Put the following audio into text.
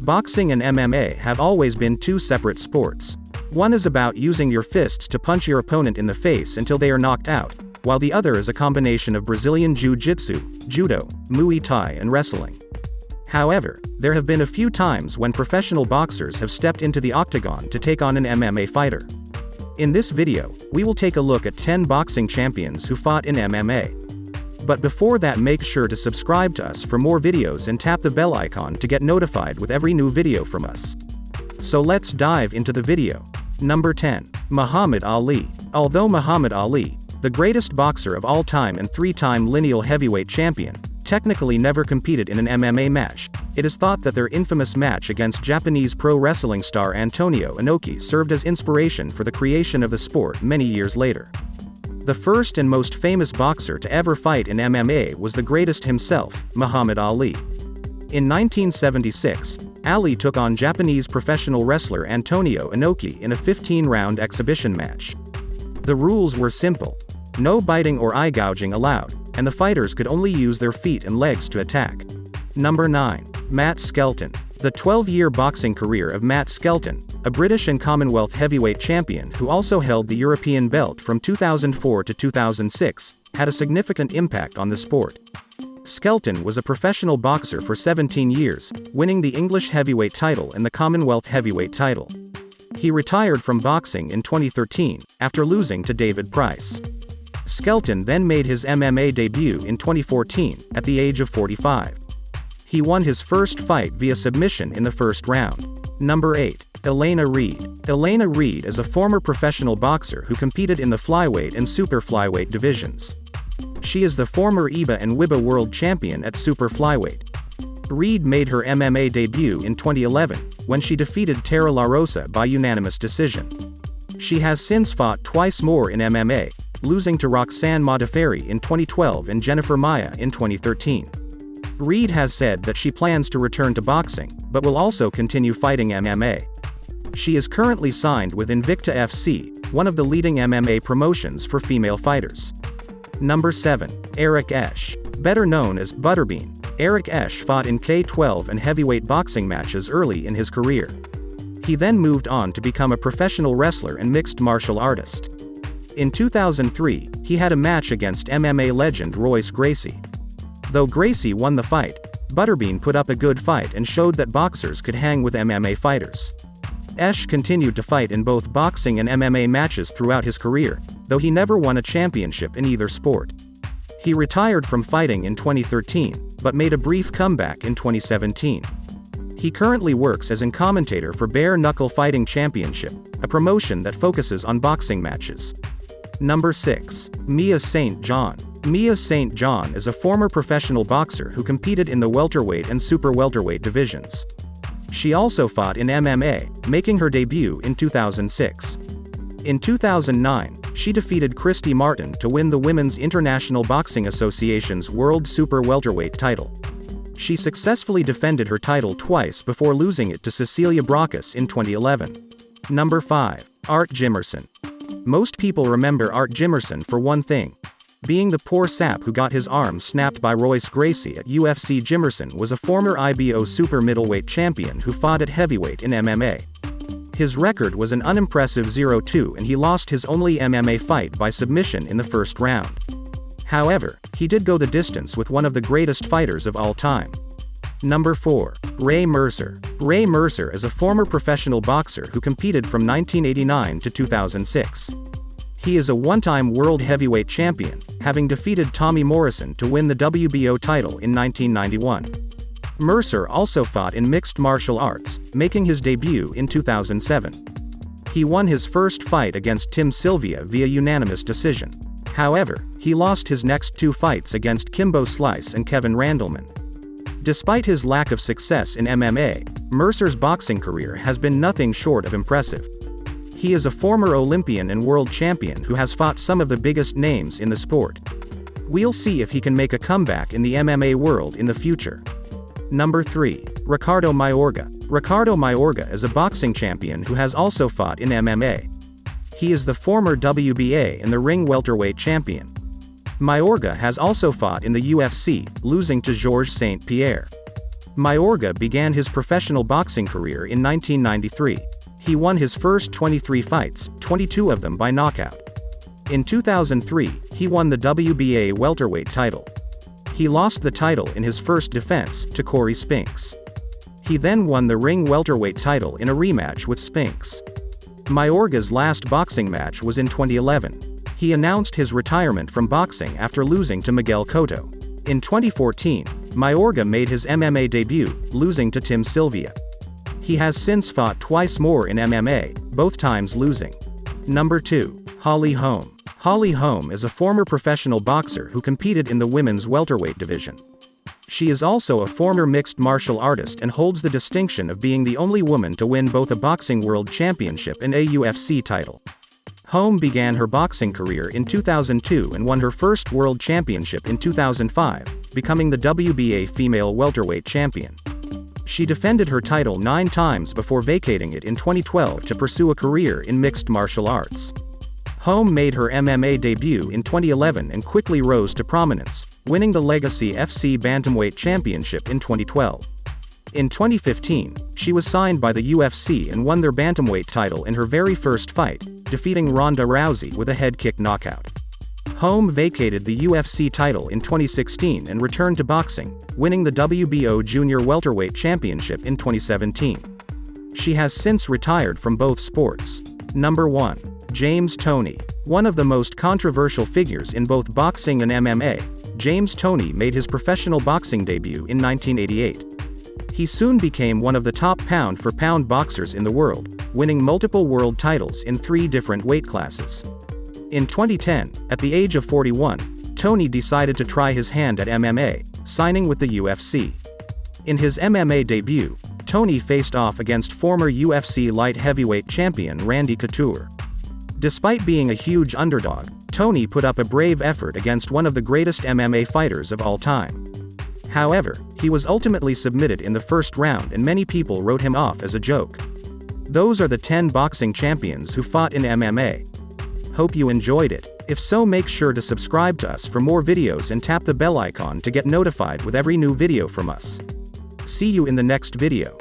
Boxing and MMA have always been two separate sports. One is about using your fists to punch your opponent in the face until they are knocked out, while the other is a combination of Brazilian Jiu-Jitsu, Judo, Muay Thai and Wrestling. However, there have been a few times when professional boxers have stepped into the octagon to take on an MMA fighter. In this video, we will take a look at 10 boxing champions who fought in MMA. But before that, make sure to subscribe to us for more videos and tap the bell icon to get notified with every new video from us. So let's dive into the video. Number 10. Muhammad Ali. Although Muhammad Ali, the greatest boxer of all time and three-time lineal heavyweight champion, technically never competed in an MMA match, it is thought that their infamous match against Japanese pro wrestling star Antonio Inoki served as inspiration for the creation of the sport many years later. The first and most famous boxer to ever fight in MMA was the greatest himself, Muhammad Ali. In 1976, Ali took on Japanese professional wrestler Antonio Inoki in a 15-round exhibition match. The rules were simple: no biting or eye gouging allowed, and the fighters could only use their feet and legs to attack. Number 9. Matt Skelton. The 12-year boxing career of Matt Skelton, a British and Commonwealth heavyweight champion who also held the European belt from 2004 to 2006, had a significant impact on the sport. Skelton was a professional boxer for 17 years, winning the English heavyweight title and the Commonwealth heavyweight title. He retired from boxing in 2013, after losing to David Price. Skelton then made his MMA debut in 2014, at the age of 45. He won his first fight via submission in the first round. Number 8. Elena Reed. Elena Reed is a former professional boxer who competed in the flyweight and super flyweight divisions. She is the former IBA and WIBA world champion at super flyweight. Reed made her MMA debut in 2011, when she defeated Tara La Rosa by unanimous decision. She has since fought twice more in MMA, losing to Roxanne Modafferi in 2012 and Jennifer Maia in 2013. Reed has said that she plans to return to boxing, but will also continue fighting MMA. She is currently signed with Invicta FC, one of the leading MMA promotions for female fighters. Number 7. Eric Esch. Better known as Butterbean, Eric Esch fought in K-12 and heavyweight boxing matches early in his career. He then moved on to become a professional wrestler and mixed martial artist. In 2003, he had a match against MMA legend Royce Gracie. Though Gracie won the fight, Butterbean put up a good fight and showed that boxers could hang with MMA fighters. Esch continued to fight in both boxing and MMA matches throughout his career, though he never won a championship in either sport. He retired from fighting in 2013, but made a brief comeback in 2017. He currently works as a commentator for Bare Knuckle Fighting Championship, a promotion that focuses on boxing matches. Number 6. Mia St. John. Mia St. John is a former professional boxer who competed in the welterweight and super welterweight divisions. She also fought in MMA, making her debut in 2006. In 2009, she defeated Christy Martin to win the Women's International Boxing Association's World Super Welterweight title. She successfully defended her title twice before losing it to Cecilia Brækhus in 2011. Number 5. Art Jimerson. Most people remember Art Jimerson for one thing: being the poor sap who got his arm snapped by Royce Gracie at UFC. Jimerson was a former IBO super middleweight champion who fought at heavyweight in MMA. His record was an unimpressive 0-2 and he lost his only MMA fight by submission in the first round. However, he did go the distance with one of the greatest fighters of all time. Number 4. Ray Mercer. Ray Mercer is a former professional boxer who competed from 1989 to 2006. He is a one-time world heavyweight champion, having defeated Tommy Morrison to win the WBO title in 1991. Mercer also fought in mixed martial arts, making his debut in 2007. He won his first fight against Tim Sylvia via unanimous decision. However, he lost his next two fights against Kimbo Slice and Kevin Randleman. Despite his lack of success in MMA, Mercer's boxing career has been nothing short of impressive. He is a former Olympian and world champion who has fought some of the biggest names in the sport. We'll see if he can make a comeback in the MMA world in the future. Number 3. Ricardo Mayorga. Ricardo Mayorga is a boxing champion who has also fought in MMA. He is the former WBA and the ring welterweight champion. Mayorga has also fought in the UFC, losing to Georges St. Pierre. Mayorga began his professional boxing career in 1993. He won his first 23 fights, 22 of them by knockout. In 2003, he won the WBA welterweight title. He lost the title in his first defense, to Corey Spinks. He then won the ring welterweight title in a rematch with Spinks. Mayorga's last boxing match was in 2011. He announced his retirement from boxing after losing to Miguel Cotto. In 2014, Mayorga made his MMA debut, losing to Tim Sylvia. He has since fought twice more in MMA, both times losing. Number 2. Holly Holm. Holly Holm is a former professional boxer who competed in the women's welterweight division. She is also a former mixed martial artist and holds the distinction of being the only woman to win both a boxing world championship and a UFC title. Holm began her boxing career in 2002 and won her first world championship in 2005, becoming the WBA female welterweight champion. She defended her title 9 times before vacating it in 2012 to pursue a career in mixed martial arts. Holm made her MMA debut in 2011 and quickly rose to prominence, winning the Legacy FC Bantamweight Championship in 2012. In 2015, she was signed by the UFC and won their Bantamweight title in her very first fight, defeating Ronda Rousey with a head kick knockout. Holm vacated the UFC title in 2016 and returned to boxing, winning the WBO Junior Welterweight Championship in 2017. She has since retired from both sports. Number 1. James Toney. One of the most controversial figures in both boxing and MMA, James Toney made his professional boxing debut in 1988. He soon became one of the top pound-for-pound boxers in the world, winning multiple world titles in 3 different weight classes. In 2010, at the age of 41, Toney decided to try his hand at MMA, signing with the UFC. In his MMA debut, Toney faced off against former UFC light heavyweight champion Randy Couture. Despite being a huge underdog, Toney put up a brave effort against one of the greatest MMA fighters of all time. However, he was ultimately submitted in the first round and many people wrote him off as a joke. Those are the 10 boxing champions who fought in MMA. Hope you enjoyed it. If so, make sure to subscribe to us for more videos and tap the bell icon to get notified with every new video from us. See you in the next video.